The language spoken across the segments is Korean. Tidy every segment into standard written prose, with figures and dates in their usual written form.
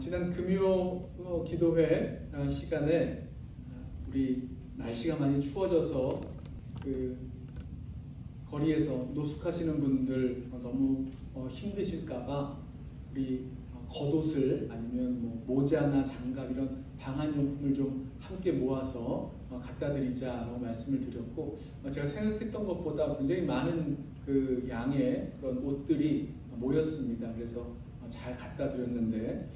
지난 금요 기도회 시간에 우리 날씨가 많이 추워져서 그 거리에서 노숙하시는 분들 너무 힘드실까봐 우리 겉옷을 아니면 뭐 모자나 장갑 이런 방한용품을 좀 함께 모아서 갖다 드리자라고 말씀을 드렸고, 제가 생각했던 것보다 굉장히 많은 그 양의 그런 옷들이 모였습니다. 그래서 잘 갖다 드렸는데,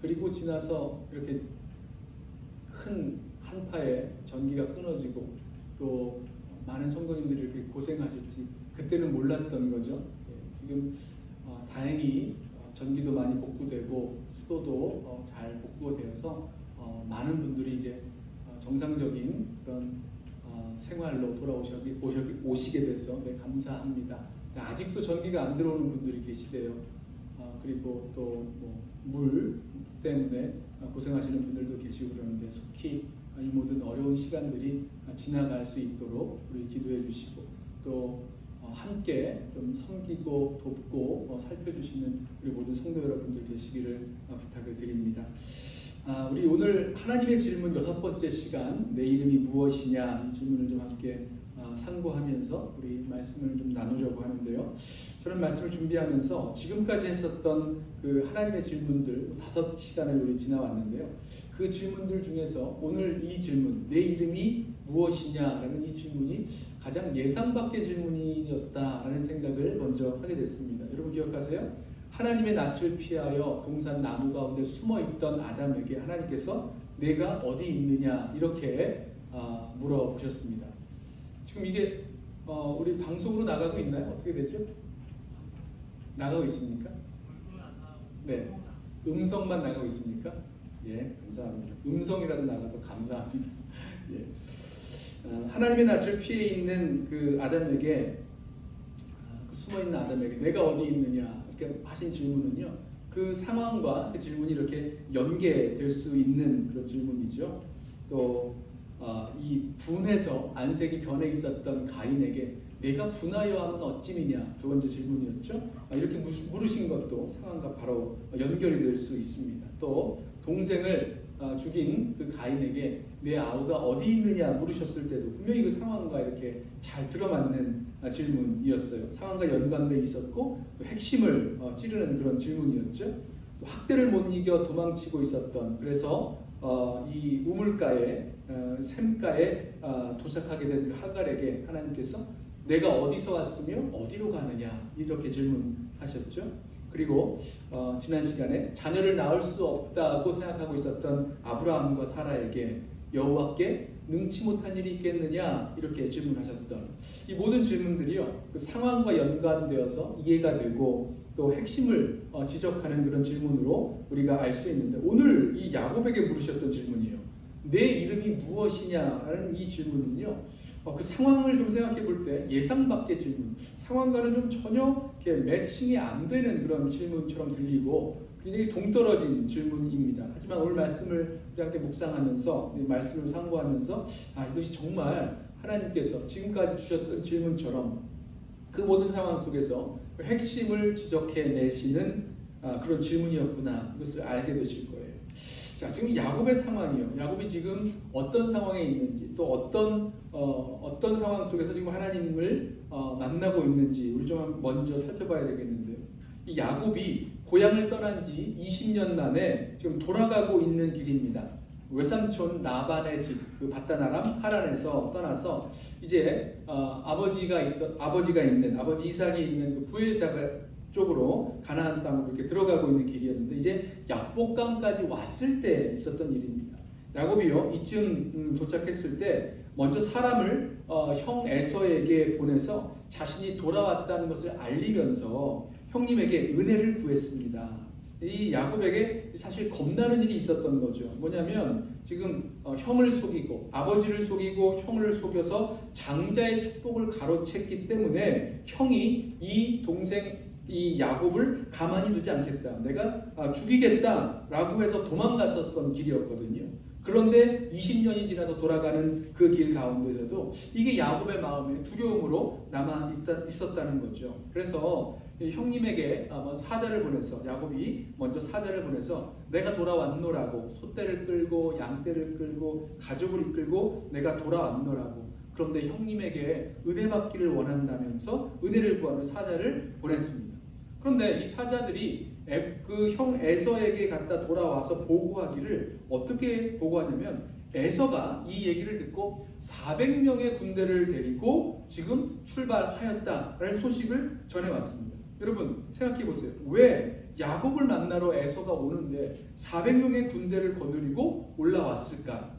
그리고 지나서 이렇게 큰 한파에 전기가 끊어지고 또 많은 성도님들이 이렇게 고생하실지 그때는 몰랐던 거죠. 지금 다행히 전기도 많이 복구되고 수도도 잘 복구가 되어서 많은 분들이 이제 정상적인 그런 생활로 오시게 돼서 감사합니다. 아직도 전기가 안 들어오는 분들이 계시대요. 그리고 또 물 때문에 고생하시는 분들도 계시고 그러는데 속히 이 모든 어려운 시간들이 지나갈 수 있도록 우리 기도해 주시고 또 함께 좀 섬기고 돕고 살펴주시는 우리 모든 성도 여러분들 되시기를 부탁을 드립니다. 우리 오늘 하나님의 질문 6번째 시간, 내 이름이 무엇이냐, 이 질문을 좀 함께 상고하면서 우리 말씀을 좀 나누려고 하는데요. 저는 말씀을 준비하면서 지금까지 했었던 그 하나님의 질문들 5시간을 우리 지나왔는데요. 그 질문들 중에서 오늘 이 질문, 내 이름이 무엇이냐라는 이 질문이 가장 예상 밖의 질문이었다라는 생각을 먼저 하게 됐습니다. 여러분 기억하세요? 하나님의 낯을 피하여 동산 나무 가운데 숨어있던 아담에게 하나님께서 내가 어디 있느냐 이렇게 물어보셨습니다. 지금 이게 우리 방송으로 나가고 있나요? 어떻게 되죠? 나가고 있습니까? 네, 음성만 나가고 있습니까? 예, 감사합니다. 음성이라도 나가서 감사합니다. 예. 하나님의 낯을 피해 있는 그 아담에게, 숨어있는 아담에게 내가 어디 있느냐 이렇게 하신 질문은요, 그 상황과 그 질문이 이렇게 연계될 수 있는 그런 질문이죠. 또 이 분해서 안색이 변해 있었던 가인에게 내가 분하여 하면 어찌미냐, 두 번째 질문이었죠. 이렇게 물으신 것도 상황과 바로 연결이 될 수 있습니다. 또 동생을 죽인 그 가인에게 내 아우가 어디 있느냐 물으셨을 때도 분명히 그 상황과 이렇게 잘 들어맞는 질문이었어요. 상황과 연관되어 있었고 또 핵심을 찌르는 그런 질문이었죠. 또 학대를 못 이겨 도망치고 있었던, 그래서 이 우물가에 샘가에 도착하게 된 그 하갈에게 하나님께서 내가 어디서 왔으며 어디로 가느냐 이렇게 질문하셨죠. 그리고 지난 시간에 자녀를 낳을 수 없다고 생각하고 있었던 아브라함과 사라에게 여호와께 능치 못한 일이 있겠느냐 이렇게 질문하셨던 이 모든 질문들이요, 그 상황과 연관되어서 이해가 되고 또 핵심을 지적하는 그런 질문으로 우리가 알 수 있는데, 오늘 이 야곱에게 물으셨던 질문이에요. 내 이름이 무엇이냐라는 이 질문은요, 그 상황을 좀 생각해 볼 때 예상 밖의 질문, 상황과는 좀 전혀 이렇게 매칭이 안 되는 그런 질문처럼 들리고 굉장히 동떨어진 질문입니다. 하지만 오늘 말씀을 함께 묵상하면서, 말씀을 상고하면서 이것이 정말 하나님께서 지금까지 주셨던 질문처럼 그 모든 상황 속에서 핵심을 지적해내시는 그런 질문이었구나, 이것을 알게 되실 거예요. 자, 지금 야곱의 상황이요. 야곱이 지금 어떤 상황에 있는지, 또 어떤 상황 속에서 지금 하나님을 만나고 있는지 우리 좀 먼저 살펴봐야 되겠는데요. 이 야곱이 고향을 떠난 지 20년 만에 지금 돌아가고 있는 길입니다. 외삼촌 라반의 집, 그 바다나람 하란에서 떠나서 이제 아버지 이삭이 있는 그 부엘세바 쪽으로 가나안 땅으로 이렇게 들어가고 있는 길이었는데, 이제 약복강까지 왔을 때 있었던 일입니다. 야곱이요, 이쯤 도착했을 때 먼저 사람을 형 에서에게 보내서 자신이 돌아왔다는 것을 알리면서 형님에게 은혜를 구했습니다. 이 야곱에게 사실 겁나는 일이 있었던 거죠. 뭐냐면 지금 형을 속이고 아버지를 속이고 형을 속여서 장자의 축복을 가로챘기 때문에 형이 이 동생 이 야곱을 가만히 두지 않겠다, 내가 죽이겠다라고 해서 도망갔었던 길이었거든요. 그런데 20년이 지나서 돌아가는 그 길 가운데서도 이게 야곱의 마음에 두려움으로 남아 있었다는 거죠. 그래서 형님에게 사자를 보내서, 야곱이 먼저 사자를 보내서 내가 돌아왔노라고, 소떼를 끌고 양떼를 끌고 가족을 이끌고 내가 돌아왔노라고, 그런데 형님에게 은혜 받기를 원한다면서 은혜를 구하는 사자를 보냈습니다. 그런데 이 사자들이 그 형 에서에게 갔다 돌아와서 보고하기를 어떻게 보고하냐면, 에서가 이 얘기를 듣고 400명의 군대를 데리고 지금 출발하였다라는 소식을 전해왔습니다. 여러분 생각해 보세요. 왜 야곱을 만나러 에서가 오는데 400명의 군대를 거느리고 올라왔을까?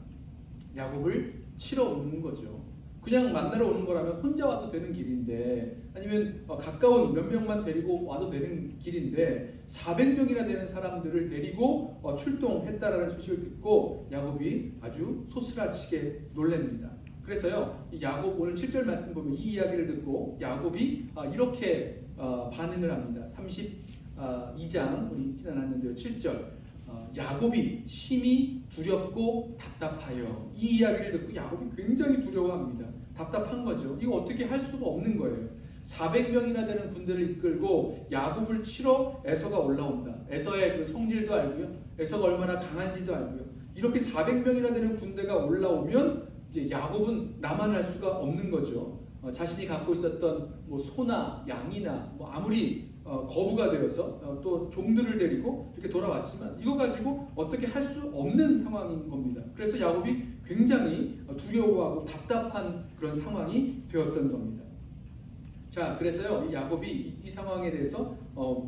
야곱을 치러 오는 거죠. 그냥 만나러 오는 거라면 혼자 와도 되는 길인데, 아니면 가까운 몇 명만 데리고 와도 되는 길인데 400명이나 되는 사람들을 데리고 출동했다라는 소식을 듣고 야곱이 아주 소스라치게 놀랍니다. 그래서요, 이 야곱 오늘 7절 말씀 보면 이 이야기를 듣고 야곱이 이렇게 반응을 합니다. 32장 우리 읽진 않았는데요, 7절. 야곱이 심히 두렵고 답답하여. 이 이야기를 듣고 야곱이 굉장히 두려워합니다. 답답한 거죠. 이거 어떻게 할 수가 없는 거예요. 400명이나 되는 군대를 이끌고 야곱을 치러 에서가 올라온다. 에서의 그 성질도 알고요, 에서가 얼마나 강한지도 알고요. 이렇게 400명이나 되는 군대가 올라오면 이제 야곱은 나만할 수가 없는 거죠. 자신이 갖고 있었던 뭐 소나 양이나 뭐 아무리 거부가 되어서 또 종들을 데리고 이렇게 돌아왔지만 이거 가지고 어떻게 할 수 없는 상황인 겁니다. 그래서 야곱이 굉장히 두려워하고 답답한 그런 상황이 되었던 겁니다. 자, 그래서요, 이 야곱이 이 상황에 대해서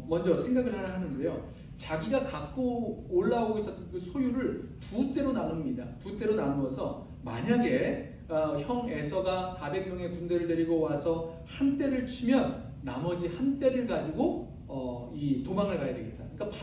먼저 생각을 하나 하는데요, 자기가 갖고 올라오고 있었던 그 소유를 두 때로 나눕니다. 두 때로 나누어서 만약에 형 에서가 400명의 군대를 데리고 와서 한 때를 치면 나머지 한 때를 가지고 이 도망을 가야 되겠다. 그러니까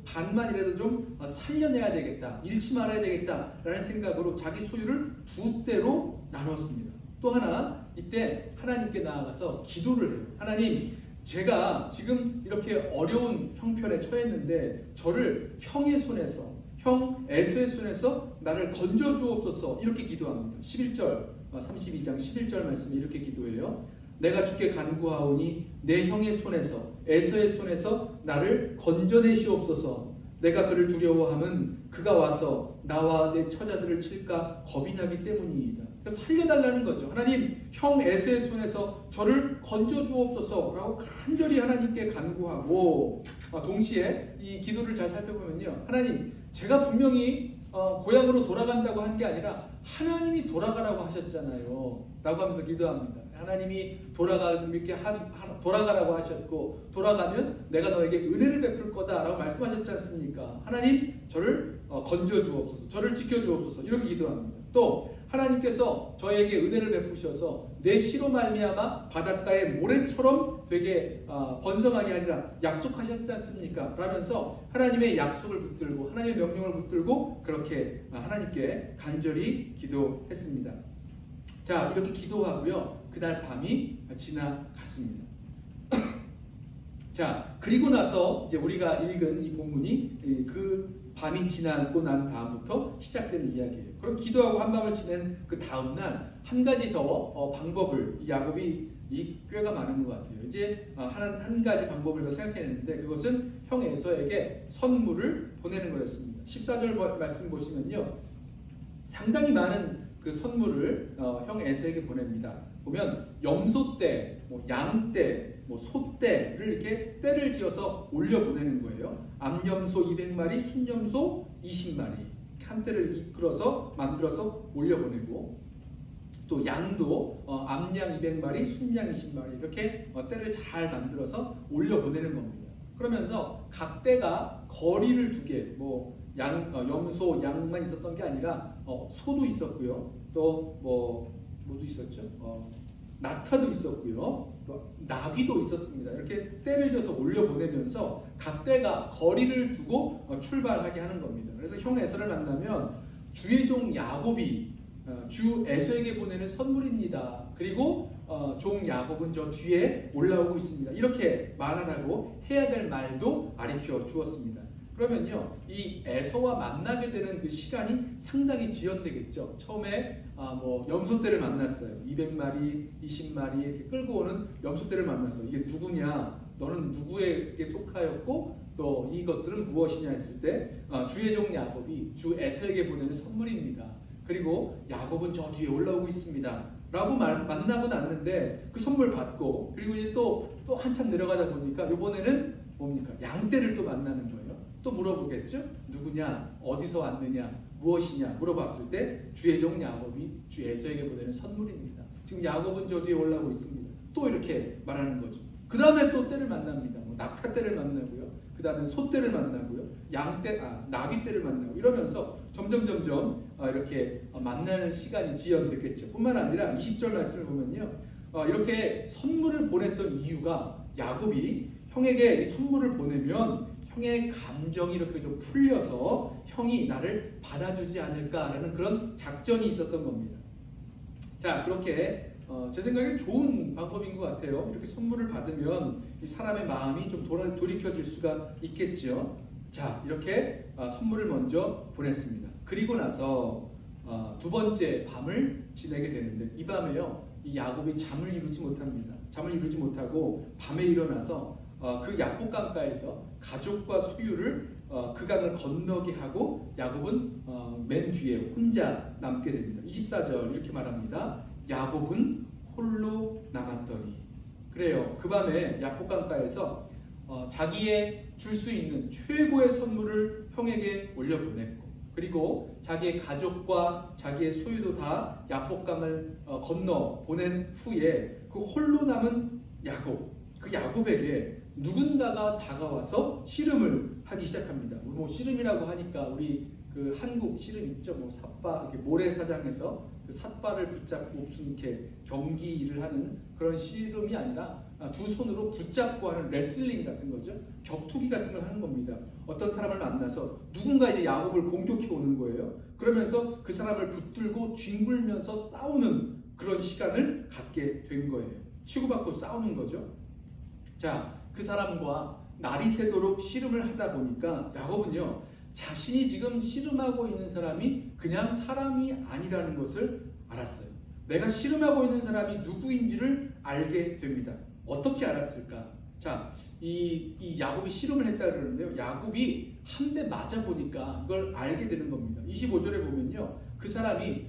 반만이라도 좀 살려내야 되겠다, 잃지 말아야 되겠다라는 생각으로 자기 소유를 두 때로 나눴습니다. 또 하나, 이때 하나님께 나아가서 기도를 해요. 하나님, 제가 지금 이렇게 어려운 형편에 처했는데 저를 형의 손에서, 형 에서의 손에서 나를 건져 주옵소서, 이렇게 기도합니다. 11절, 32장 11절 말씀에 이렇게 기도해요. 내가 주께 간구하오니 내 형의 손에서, 에서의 손에서 나를 건져내시옵소서. 내가 그를 두려워함은 그가 와서 나와 내 처자들을 칠까 겁이 나기 때문이다. 살려달라는 거죠. 하나님, 형 에서의 손에서 저를 건져주옵소서 라고 간절히 하나님께 간구하고, 동시에 이 기도를 잘 살펴보면요, 하나님, 제가 분명히 고향으로 돌아간다고 한 게 아니라 하나님이 돌아가라고 하셨잖아요 라고 하면서 기도합니다. 하나님이 돌아가라고 하셨고, 돌아가면 내가 너에게 은혜를 베풀 거다 라고 말씀하셨지 않습니까? 하나님, 저를 건져 주옵소서, 저를 지켜 주옵소서, 이렇게 기도합니다. 또 하나님께서 저에게 은혜를 베푸셔서 내 씨로 말미암아 바닷가의 모래처럼 되게 번성하게 하리라 약속하셨지 않습니까? 라면서 하나님의 약속을 붙들고 하나님의 명령을 붙들고 그렇게 하나님께 간절히 기도했습니다. 자, 이렇게 기도하고요, 그날 밤이 지나갔습니다. 자, 그리고 나서 이제 우리가 읽은 이 본문이 그 밤이 지나고 난 다음부터 시작되는 이야기예요. 그럼 기도하고 한밤을 지낸 그 다음날 한 가지 더 방법을, 야곱이 이 꾀가 많은 것 같아요. 이제 한 가지 방법을 더 생각했는데, 그것은 형 에서에게 선물을 보내는 거였습니다. 14절 말씀 보시면요, 상당히 많은 그 선물을 형 에서에게 보냅니다. 보면 염소떼, 양떼, 소떼를 이렇게 떼를 지어서 올려보내는 거예요. 암염소 200마리, 순염소 20마리, 한 떼를 이끌어서 만들어서 올려보내고, 또 양도 암양 200마리, 순양 20마리 이렇게 떼를 잘 만들어서 올려보내는 겁니다. 그러면서 각 떼가 거리를 두게, 염소, 양만 있었던 게 아니라 소도 있었고요, 또 뭐도 있었죠? 낙타도 있었고요, 또 나귀도 있었습니다. 이렇게 떼를 져서 올려보내면서 각 떼가 거리를 두고 출발하게 하는 겁니다. 그래서 형 에서를 만나면 주의 종 야곱이 주 에서에게 보내는 선물입니다. 그리고 종 야곱은 저 뒤에 올라오고 있습니다. 이렇게 말하라고 해야 될 말도 가르쳐 주었습니다. 그러면요, 이 에서와 만나게 되는 그 시간이 상당히 지연되겠죠. 처음에 뭐 염소떼를 만났어요. 200마리, 20마리 이렇게 끌고 오는 염소떼를 만났어. 이게 누구냐? 너는 누구에게 속하였고 또 이것들은 무엇이냐 했을 때 주의 종 야곱이 주 에서에게 보내는 선물입니다. 그리고 야곱은 저 뒤에 올라오고 있습니다. 라고 만나고 났는데 그 선물 받고 그리고 이제 또 한참 내려가다 보니까 이번에는 뭡니까? 양떼를 또 만나는 거예요. 또 물어보겠죠? 누구냐? 어디서 왔느냐? 무엇이냐? 물어봤을 때 주의 종 야곱이 주 에서에게 보내는 선물입니다. 지금 야곱은 저 뒤에 올라오고 있습니다. 또 이렇게 말하는 거죠. 그 다음에 또 떼를 만납니다. 뭐 낙타떼를 만나고요. 그 다음에 소떼를 만나고요. 나귀떼를 만나고 이러면서 점점 이렇게 만나는 시간이 지연됐겠죠. 뿐만 아니라 20절 말씀을 보면요. 이렇게 선물을 보냈던 이유가 야곱이 형에게 이 선물을 보내면 형의 감정이 이렇게 좀 풀려서 형이 나를 받아주지 않을까라는 그런 작전이 있었던 겁니다. 자, 그렇게 제 생각엔 좋은 방법인 것 같아요. 이렇게 선물을 받으면 이 사람의 마음이 좀 돌이켜질 수가 있겠죠. 자, 이렇게 선물을 먼저 보냈습니다. 그리고 나서 두 번째 밤을 지내게 되는데 이 밤에요, 이 야곱이 잠을 이루지 못합니다. 잠을 이루지 못하고 밤에 일어나서 그 야복강가에서 가족과 소유를 그 강을 건너게 하고 야곱은 맨 뒤에 혼자 남게 됩니다. 24절 이렇게 말합니다. 야곱은 홀로 남았더니. 그래요. 그 밤에 야복강가에서 자기의 줄 수 있는 최고의 선물을 형에게 올려보냈고 그리고 자기의 가족과 자기의 소유도 다 야복강을 건너 보낸 후에 그 홀로 남은 야곱, 그 야곱에게 누군가가 다가와서 씨름을 하기 시작합니다. 뭐 씨름이라고 하니까 우리 그 한국 씨름 있죠. 뭐 삿바, 이렇게 모래사장에서 그 삿바를 붙잡고 무슨 이렇게 경기를 하는 그런 씨름이 아니라 두 손으로 붙잡고 하는 레슬링 같은 거죠. 격투기 같은 걸 하는 겁니다. 어떤 사람을 만나서 누군가 이제 야곱을 공격해 오는 거예요. 그러면서 그 사람을 붙들고 뒹굴면서 싸우는 그런 시간을 갖게 된 거예요. 치고받고 싸우는 거죠. 자, 그 사람과 날이 새도록 씨름을 하다 보니까 야곱은요, 자신이 지금 씨름하고 있는 사람이 그냥 사람이 아니라는 것을 알았어요. 내가 씨름하고 있는 사람이 누구인지를 알게 됩니다. 어떻게 알았을까? 자, 이 야곱이 씨름을 했다 그러는데요. 야곱이 한 대 맞아 보니까 이걸 알게 되는 겁니다. 25절에 보면요, 그 사람이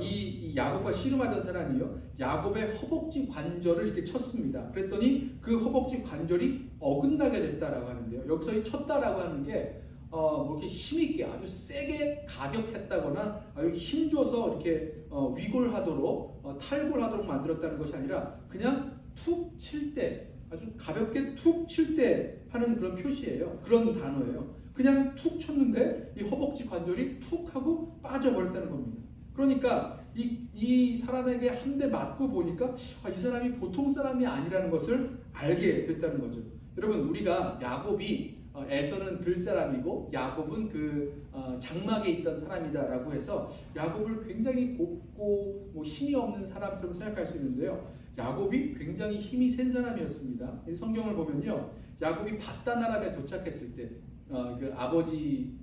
이 야곱과 씨름하던 사람이요, 야곱의 허벅지 관절을 이렇게 쳤습니다. 그랬더니 그 허벅지 관절이 어긋나게 됐다라고 하는데요. 여기서 이 쳤다라고 하는 게 뭐 이렇게 힘있게 아주 세게 가격했다거나 아주 힘줘서 이렇게 위골하도록 탈골하도록 만들었다는 것이 아니라 그냥 툭 칠 때, 아주 가볍게 툭 칠 때 하는 그런 표시예요. 그런 단어예요. 그냥 툭 쳤는데 이 허벅지 관절이 툭 하고 빠져버렸다는 겁니다. 그러니까 이 사람에게 한 대 맞고 보니까 이 사람이 보통 사람이 아니라는 것을 알게 됐다는 거죠. 여러분, 우리가 야곱이 에서는 들사람이고 야곱은 그 장막에 있던 사람이다라고 해서 야곱을 굉장히 곱고 뭐 힘이 없는 사람처럼 생각할 수 있는데요. 야곱이 굉장히 힘이 센 사람이었습니다. 성경을 보면요, 야곱이 밧단아람에 도착했을 때 그 아버지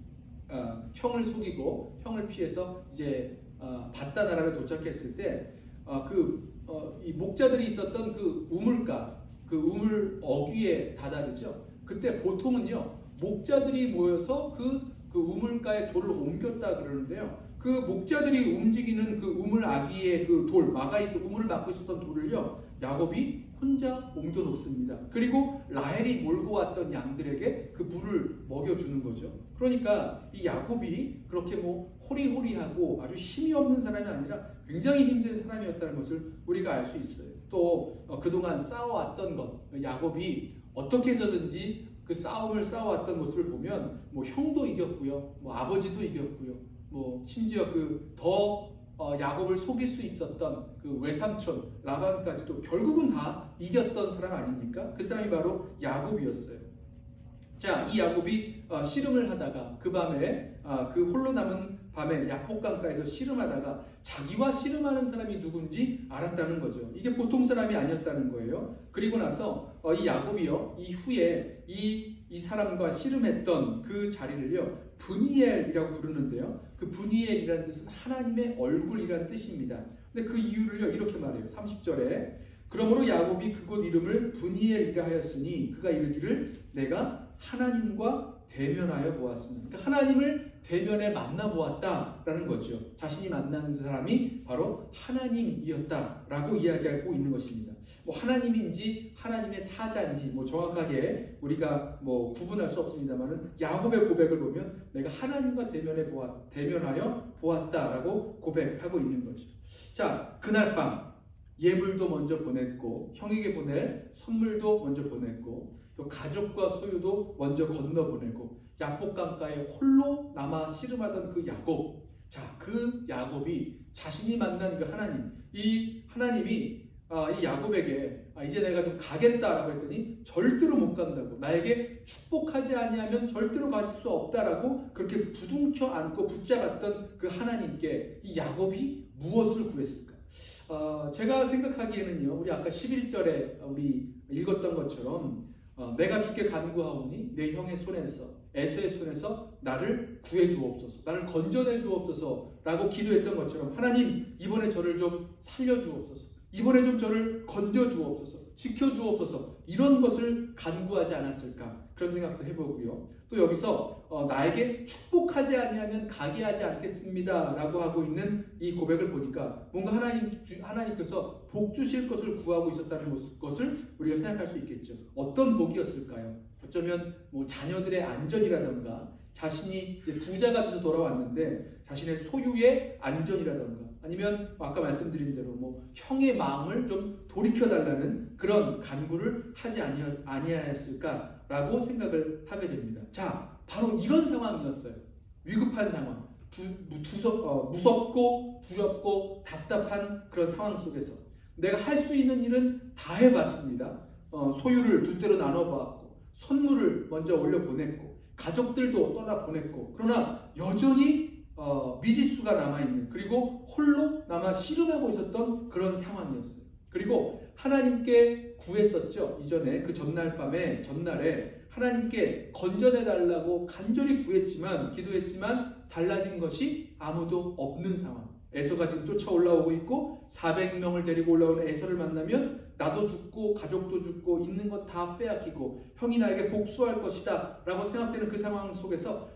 형을 속이고 형을 피해서 이제 밧단아람에 도착했을 때 이 목자들이 있었던 그 우물가, 그 우물 어귀에 다다르죠. 그때 보통은요, 목자들이 모여서 그 우물가에 돌을 옮겼다 그러는데요. 그 목자들이 움직이는 그 우물 아귀의 그 돌, 우물을 막고 있었던 돌을요, 야곱이 혼자 옮겨 놓습니다. 그리고 라헬이 몰고 왔던 양들에게 그 물을 먹여주는 거죠. 그러니까 이 야곱이 그렇게 뭐 호리호리하고 아주 힘이 없는 사람이 아니라 굉장히 힘센 사람이었다는 것을 우리가 알 수 있어요. 또 그동안 싸워왔던 것, 야곱이 어떻게 해서든지 그 싸움을 싸워왔던 모습을 보면 뭐 형도 이겼고요, 뭐 아버지도 이겼고요, 뭐 심지어 야곱을 속일 수 있었던 그 외삼촌 라반까지도 결국은 다 이겼던 사람 아닙니까? 그 사람이 바로 야곱이었어요. 자, 이 야곱이 씨름을 하다가 그 밤에 그 홀로 남은 밤에 야복강가에서 씨름하다가 자기와 씨름하는 사람이 누군지 알았다는 거죠. 이게 보통 사람이 아니었다는 거예요. 그리고 나서 이 야곱이요, 이후에 이 사람과 씨름했던 그 자리를요, 브니엘이라고 부르는데요. 그 브니엘이라는 뜻은 하나님의 얼굴이라는 뜻입니다. 근데 그 이유를요, 이렇게 말해요. 30절에 그러므로 야곱이 그곳 이름을 브니엘이라 하였으니 그가 이르기를 내가 하나님과 대면하여 보았습니다. 그러니까 하나님을 대면에 만나보았다라는 거죠. 자신이 만나는 사람이 바로 하나님이었다라고 이야기하고 있는 것입니다. 뭐 하나님인지 하나님의 사자인지 뭐 정확하게 우리가 뭐 구분할 수 없습니다만은 야곱의 고백을 보면 내가 하나님과 대면하여 보았다라고 고백하고 있는 거죠. 자, 그날 밤 예물도 먼저 보냈고 형에게 보낼 선물도 먼저 보냈고 또 가족과 소유도 먼저 건너보내고 야복강가에 홀로 남아 씨름하던 그 야곱, 자, 그 야곱이 자신이 만난 그 하나님, 이 하나님이 이 야곱에게 이제 내가 좀 가겠다라고 했더니 절대로 못 간다고, 나에게 축복하지 아니하면 절대로 갈 수 없다라고 그렇게 부둥켜 안고 붙잡았던 그 하나님께 이 야곱이 무엇을 구했을까? 제가 생각하기에는요, 우리 아까 11절에 우리 읽었던 것처럼 내가 주께 간구하오니 내 형의 손에서 에서의 손에서 나를 구해 주옵소서, 나를 건져내 주옵소서 라고 기도했던 것처럼 하나님 이번에 저를 좀 살려 주옵소서, 이번에 좀 저를 건져 주옵소서, 지켜 주옵소서, 이런 것을 간구하지 않았을까, 그런 생각도 해보고요. 또 여기서 나에게 축복하지 아니하면 가게 하지 않겠습니다 라고 하고 있는 이 고백을 보니까 뭔가 하나님께서 복 주실 것을 구하고 있었다는 것을 우리가 생각할 수 있겠죠. 어떤 복이었을까요? 어쩌면 뭐 자녀들의 안전이라던가, 자신이 이제 부자가 돼서 돌아왔는데 자신의 소유의 안전이라던가, 아니면 아까 말씀드린 대로 뭐 형의 마음을 좀 돌이켜달라는 그런 간구를 하지 아니하였을까라고 생각을 하게 됩니다. 자, 바로 이런 상황이었어요. 위급한 상황, 무섭고 두렵고 답답한 그런 상황 속에서 내가 할 수 있는 일은 다 해봤습니다. 소유를 두 대로 나눠봤고, 선물을 먼저 올려보냈고, 가족들도 떠나보냈고, 그러나 여전히 미지수가 남아있는, 그리고 홀로 남아 씨름하고 있었던 그런 상황이었어요. 그리고 하나님께 구했었죠. 이전에 그 전날에 하나님께 건져내달라고 간절히 기도했지만 달라진 것이 아무도 없는 상황. 에서가 지금 쫓아 올라오고 있고 400명을 데리고 올라오는 에서를 만나면 나도 죽고 가족도 죽고 있는 것 다 빼앗기고 형이 나에게 복수할 것이다 라고 생각되는 그 상황 속에서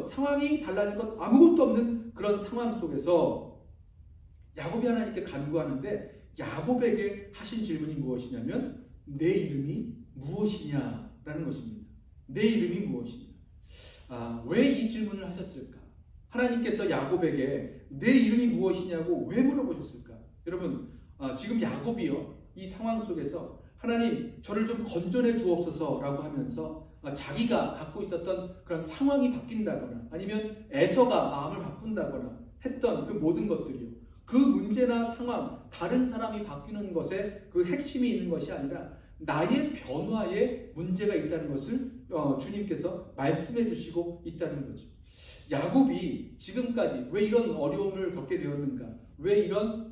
상황이 달라진 것 아무것도 없는 그런 상황 속에서 야곱이 하나님께 간구하는데, 야곱에게 하신 질문이 무엇이냐면 내 이름이 무엇이냐라는 것입니다. 내 이름이 무엇이냐. 왜 이 질문을 하셨을까? 하나님께서 야곱에게 내 이름이 무엇이냐고 왜 물어보셨을까? 여러분, 지금 야곱이요, 이 상황 속에서 하나님 저를 좀 건져내 주옵소서라고 하면서 자기가 갖고 있었던 그런 상황이 바뀐다거나 아니면 에서가 마음을 바꾼다거나 했던 그 모든 것들이요, 그 문제나 상황, 다른 사람이 바뀌는 것에 그 핵심이 있는 것이 아니라 나의 변화에 문제가 있다는 것을 주님께서 말씀해 주시고 있다는 거죠. 야곱이 지금까지 왜 이런 어려움을 겪게 되었는가? 왜 이런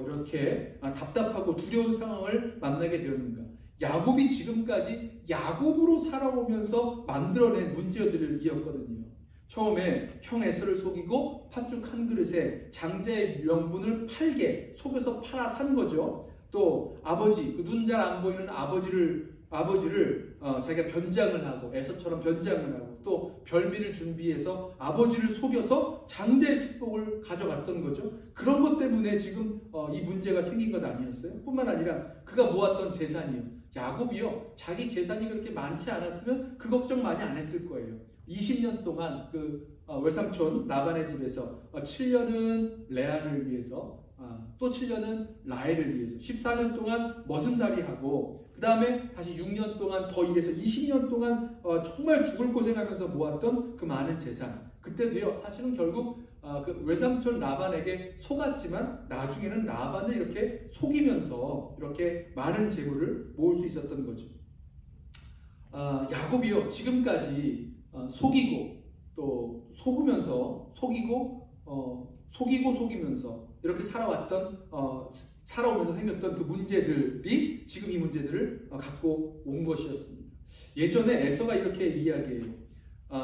이렇게 답답하고 두려운 상황을 만나게 되었는가? 야곱이 지금까지 야곱으로 살아오면서 만들어낸 문제들이었거든요. 처음에 형 에서를 속이고 팥죽 한 그릇에 장자의 명분을 팔게 속여서 팔아 산 거죠. 또 아버지, 그 눈 잘 안 보이는 아버지를 자기가 변장을 하고, 에서처럼 변장을 하고, 또 별미를 준비해서 아버지를 속여서 장자의 축복을 가져갔던 거죠. 그런 것 때문에 지금 이 문제가 생긴 것 아니었어요? 뿐만 아니라 그가 모았던 재산이요, 야곱이요, 자기 재산이 그렇게 많지 않았으면 그 걱정 많이 안 했을 거예요. 20년 동안 그 외삼촌 라반의 집에서 7년은 레아를 위해서, 또 7년은 라헬을 위해서 14년 동안 머슴살이하고, 그 다음에 다시 6년 동안 더 일해서 20년 동안 정말 죽을 고생하면서 모았던 그 많은 재산, 그때도요 사실은 결국 그 외삼촌 라반에게 속았지만 나중에는 라반을 이렇게 속이면서 이렇게 많은 재물을 모을 수 있었던 거죠. 야곱이요 지금까지 속이고 또 속으면서 속이면서 이렇게 살아오면서 생겼던 그 문제들이 지금 이 문제들을 갖고 온 것이었습니다. 예전에 에서가 이렇게 이야기해요.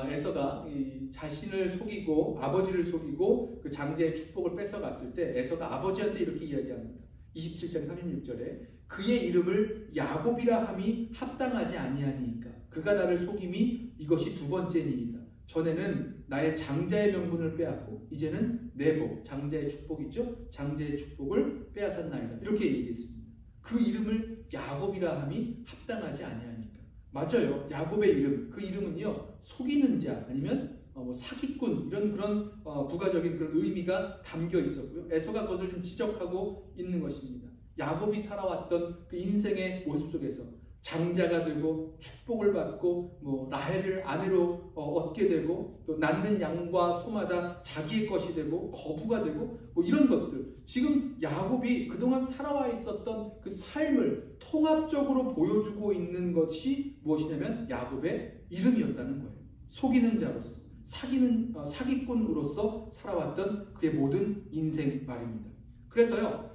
에서가 자신을 속이고 아버지를 속이고 그 장자의 축복을 뺏어갔을 때 에서가 아버지한테 이렇게 이야기합니다. 27장 36절에 그의 이름을 야곱이라 함이 합당하지 아니하니까 그가 나를 속임이 이것이 두 번째니이다. 전에는 나의 장자의 명분을 빼앗고 이제는 내 복, 장자의 축복이죠. 장자의 축복을 빼앗았나이다. 이렇게 얘기했습니다. 그 이름을 야곱이라 함이 합당하지 아니하니까. 맞아요. 야곱의 이름, 그 이름은요 속이는 자 아니면 사기꾼 이런 그런 부가적인 그런 의미가 담겨 있었고요. 에서가 그것을 좀 지적하고 있는 것입니다. 야곱이 살아왔던 그 인생의 모습 속에서 장자가 되고 축복을 받고 라헬을 아내로 얻게 되고 또 낳는 양과 소마다 자기의 것이 되고 거부가 되고 이런 것들 지금 야곱이 그동안 살아와 있었던 그 삶을 통합적으로 보여주고 있는 것이 무엇이냐면 야곱의 이름이었다는 거예요. 속이는 자로서 사기꾼으로서 살아왔던 그의 모든 인생 말입니다. 그래서요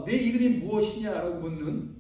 내 이름이 무엇이냐라고 묻는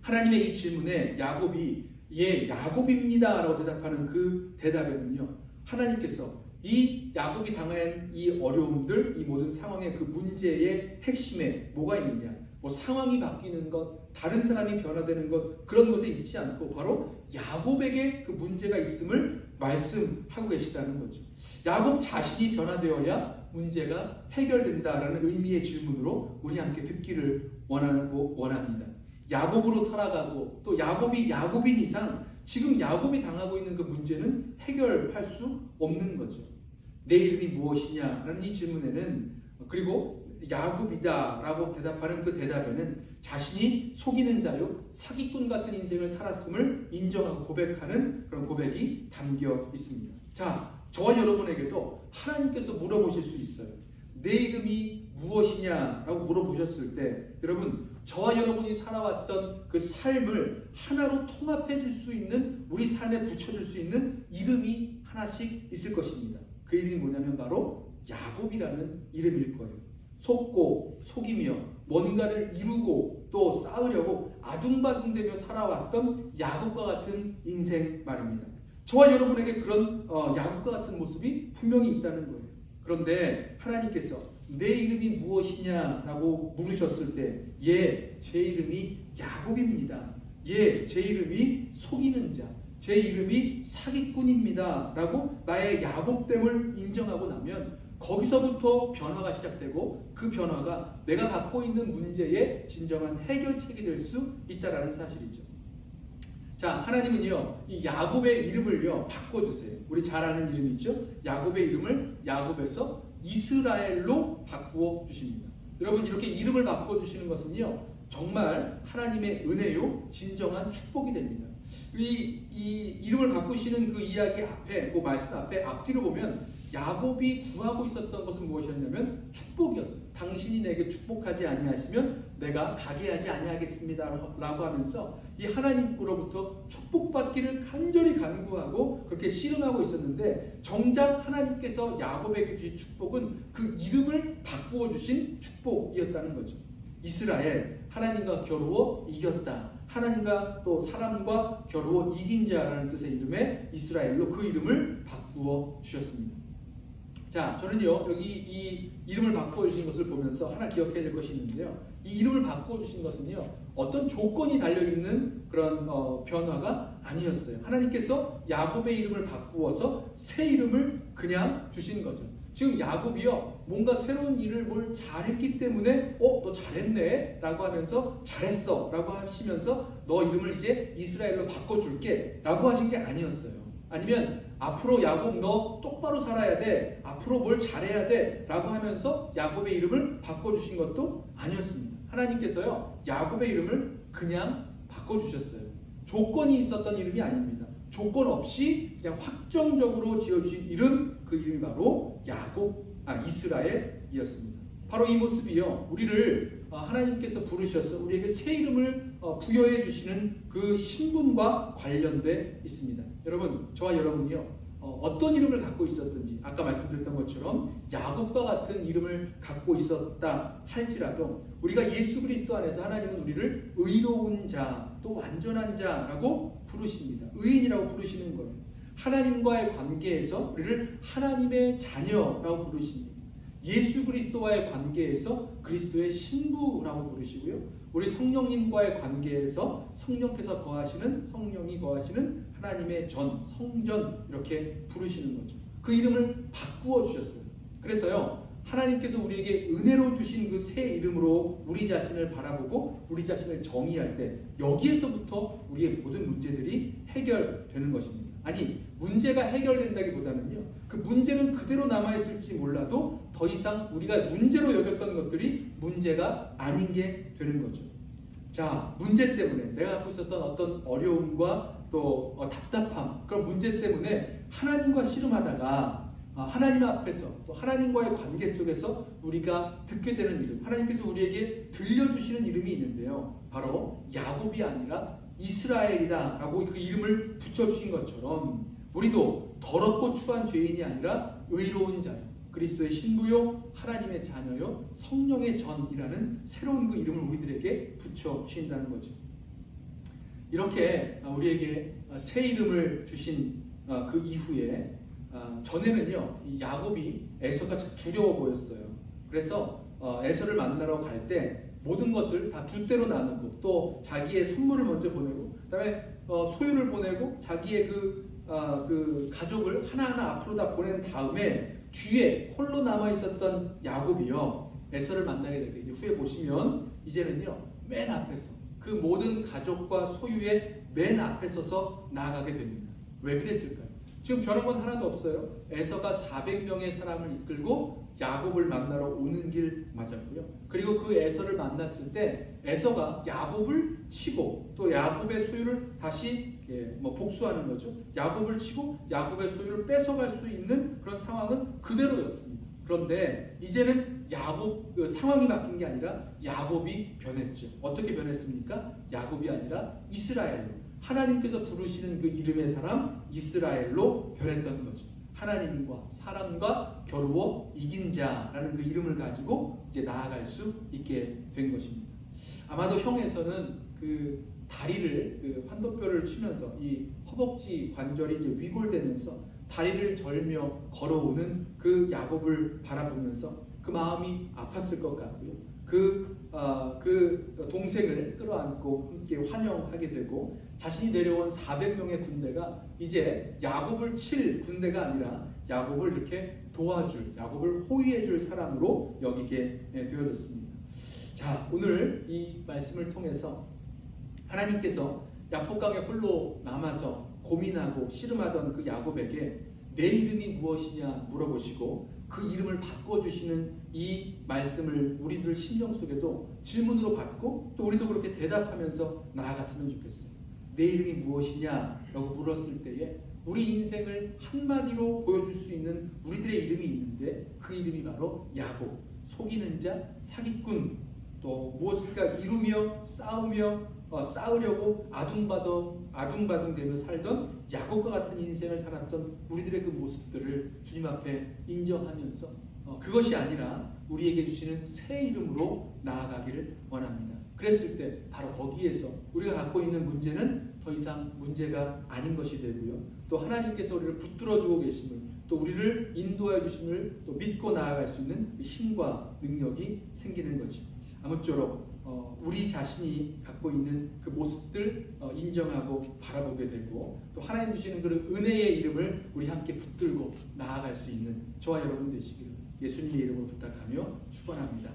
하나님의 이 질문에 야곱이 예 야곱입니다 라고 대답하는 그 대답에는요 하나님께서 이 야곱이 당한 이 어려움들 이 모든 상황의 그 문제의 핵심에 뭐가 있느냐 상황이 바뀌는 것 다른 사람이 변화되는 것 그런 것에 있지 않고 바로 야곱에게 그 문제가 있음을 말씀하고 계시다는 거죠. 야곱 자신이 변화되어야 문제가 해결된다라는 의미의 질문으로 우리 함께 듣기를 원합니다. 야곱으로 살아가고 또 야곱이 야곱인 이상 지금 야곱이 당하고 있는 그 문제는 해결할 수 없는 거죠. 내 이름이 무엇이냐라는 이 질문에는 그리고 야곱이다 라고 대답하는 그 대답에는 자신이 속이는 자요 사기꾼 같은 인생을 살았음을 인정하고 고백하는 그런 고백이 담겨 있습니다. 자, 저와 여러분에게도 하나님께서 물어보실 수 있어요. 내 이름이 무엇이냐라고 물어보셨을 때 여러분 저와 여러분이 살아왔던 그 삶을 하나로 통합해 줄 수 있는 우리 삶에 붙여줄 수 있는 이름이 하나씩 있을 것입니다. 그 이름이 뭐냐면 바로 야곱이라는 이름일 거예요. 속고 속이며 뭔가를 이루고 또 싸우려고 아둥바둥대며 살아왔던 야곱과 같은 인생 말입니다. 저와 여러분에게 그런 야곱과 같은 모습이 분명히 있다는 거예요. 그런데 하나님께서 내 이름이 무엇이냐라고 물으셨을 때 예, 제 이름이 야곱입니다. 예, 제 이름이 속이는 자, 제 이름이 사기꾼입니다 라고 나의 야곱됨을 인정하고 나면 거기서부터 변화가 시작되고 그 변화가 내가 갖고 있는 문제의 진정한 해결책이 될 수 있다는 사실이죠. 자, 하나님은요 이 야곱의 이름을요 바꿔주세요. 우리 잘 아는 이름이죠. 야곱의 이름을 야곱에서 이스라엘로 바꾸어 주십니다. 여러분 이렇게 이름을 바꿔주시는 것은요 정말 하나님의 은혜요 진정한 축복이 됩니다. 이 이름을 바꾸시는 그 이야기 앞에 그 말씀 앞에 앞뒤로 보면 야곱이 구하고 있었던 것은 무엇이었냐면 축복이었어요. 당신이 내게 축복하지 아니하시면 내가 가게 하지 아니하겠습니다 라고 하면서 이 하나님으로부터 축복받기를 간절히 간구하고 그렇게 씨름하고 있었는데 정작 하나님께서 야곱에게 주신 축복은 그 이름을 바꾸어 주신 축복이었다는 거죠. 이스라엘, 하나님과 겨루어 이겼다. 하나님과 또 사람과 겨루어 이긴 자라는 뜻의 이름에 이스라엘로 그 이름을 바꾸어 주셨습니다. 자, 저는요 여기 이 이름을 바꿔주신 것을 보면서 하나 기억해야 될 것이 있는데요. 이 이름을 바꿔주신 것은요 어떤 조건이 달려있는 그런 변화가 아니었어요. 하나님께서 야곱의 이름을 바꾸어서 새 이름을 그냥 주신 거죠. 지금 야곱이요 뭔가 새로운 일을 뭘 잘했기 때문에 너 잘했네 라고 하면서 잘했어 라고 하시면서 너 이름을 이제 이스라엘로 바꿔줄게 라고 하신 게 아니었어요. 아니면 앞으로 야곱 너 똑바로 살아야 돼 앞으로 뭘 잘해야 돼 라고 하면서 야곱의 이름을 바꿔주신 것도 아니었습니다. 하나님께서요 야곱의 이름을 그냥 바꿔주셨어요. 조건이 있었던 이름이 아닙니다. 조건 없이 그냥 확정적으로 지어주신 이름, 그 이름이 바로 이스라엘이었습니다. 바로 이 모습이요 우리를 하나님께서 부르셔서 우리에게 새 이름을 부여해 주시는 그 신분과 관련돼 있습니다. 여러분 저와 여러분이요 어떤 이름을 갖고 있었든지 아까 말씀드렸던 것처럼 야곱과 같은 이름을 갖고 있었다 할지라도 우리가 예수 그리스도 안에서 하나님은 우리를 의로운 자, 또 완전한 자라고 부르십니다. 의인이라고 부르시는 거예요. 하나님과의 관계에서 우리를 하나님의 자녀라고 부르십니다. 예수 그리스도와의 관계에서 그리스도의 신부라고 부르시고요. 우리 성령님과의 관계에서 성령께서 거하시는, 성령이 거하시는 하나님의 전, 성전 이렇게 부르시는 거죠. 그 이름을 바꾸어 주셨어요. 그래서요, 하나님께서 우리에게 은혜로 주신 그 새 이름으로 우리 자신을 바라보고 우리 자신을 정의할 때 여기에서부터 우리의 모든 문제들이 해결되는 것입니다. 아니, 문제가 해결된다기보다는요, 그 문제는 그대로 남아있을지 몰라도 더 이상 우리가 문제로 여겼던 것들이 문제가 아닌 게 되는 거죠. 자, 문제 때문에 내가 갖고 있었던 어떤 어려움과 또 답답함, 그런 문제 때문에 하나님과 씨름하다가 하나님 앞에서 또 하나님과의 관계 속에서 우리가 듣게 되는 이름, 하나님께서 우리에게 들려주시는 이름이 있는데요, 바로 야곱이 아니라 이스라엘이다 라고 그 이름을 붙여주신 것처럼 우리도 더럽고 추한 죄인이 아니라 의로운 자요, 그리스도의 신부요, 하나님의 자녀요, 성령의 전이라는 새로운 그 이름을 우리들에게 붙여주신다는 거죠. 이렇게 우리에게 새 이름을 주신 그 이후에 전에는요, 이 야곱이 에서가 참 두려워 보였어요. 그래서 에서를 만나러 갈 때 모든 것을 다 두 대로 나누고 또 자기의 선물을 먼저 보내고 그다음에 소유를 보내고 자기의 그 가족을 하나하나 앞으로 다 보낸 다음에 뒤에 홀로 남아 있었던 야곱이요, 에서를 만나게 될 때 이제 후에 보시면 이제는요, 맨 앞에서 그 모든 가족과 소유의 맨 앞에 서서 나아가게 됩니다. 왜 그랬을까요? 지금 변한 건 하나도 없어요. 에서가 400명의 사람을 이끌고 야곱을 만나러 오는 길 맞았고요. 그리고 그 에서를 만났을 때 에서가 야곱을 치고 또 야곱의 소유를 다시 복수하는 거죠. 야곱을 치고 야곱의 소유를 뺏어갈 수 있는 그런 상황은 그대로였습니다. 그런데 이제는 야곱 상황이 바뀐 게 아니라 야곱이 변했죠. 어떻게 변했습니까? 야곱이 아니라 이스라엘로, 하나님께서 부르시는 그 이름의 사람 이스라엘로 변했던 거죠. 하나님과 사람과 겨루어 이긴 자라는 그 이름을 가지고 이제 나아갈 수 있게 된 것입니다. 아마도 형에서는 그 다리를 그 환도뼈를 치면서 이 허벅지 관절이 이제 위골되면서 다리를 절며 걸어오는 그 야곱을 바라보면서 그 마음이 아팠을 것 같고요. 그 동생을 끌어안고 함께 환영하게 되고 자신이 내려온 400명의 군대가 이제 야곱을 칠 군대가 아니라 야곱을 이렇게 도와줄, 야곱을 호위해줄 사람으로 여기게 되어졌습니다. 자, 오늘 이 말씀을 통해서 하나님께서 야복강에 홀로 남아서 고민하고 씨름하던 그 야곱에게 내 이름이 무엇이냐 물어보시고 그 이름을 바꿔주시는 이 말씀을 우리들 심령 속에도 질문으로 받고 또 우리도 그렇게 대답하면서 나아갔으면 좋겠어요. 내 이름이 무엇이냐 라고 물었을 때에 우리 인생을 한마디로 보여줄 수 있는 우리들의 이름이 있는데 그 이름이 바로 야곱, 속이는 자, 사기꾼, 또 무엇인가 이루며 싸우려고 아둥바둥되며 살던 야곱과 같은 인생을 살았던 우리들의 그 모습들을 주님 앞에 인정하면서 그것이 아니라 우리에게 주시는 새 이름으로 나아가기를 원합니다. 그랬을 때 바로 거기에서 우리가 갖고 있는 문제는 더 이상 문제가 아닌 것이 되고요. 또 하나님께서 우리를 붙들어주고 계심을, 또 우리를 인도해 주심을 또 믿고 나아갈 수 있는 힘과 능력이 생기는 거죠. 아무쪼록 우리 자신이 갖고 있는 그 모습들 인정하고 바라보게 되고 또 하나님 주시는 그런 은혜의 이름을 우리 함께 붙들고 나아갈 수 있는 저와 여러분 되시기를 예수님의 이름으로 부탁하며 축원합니다.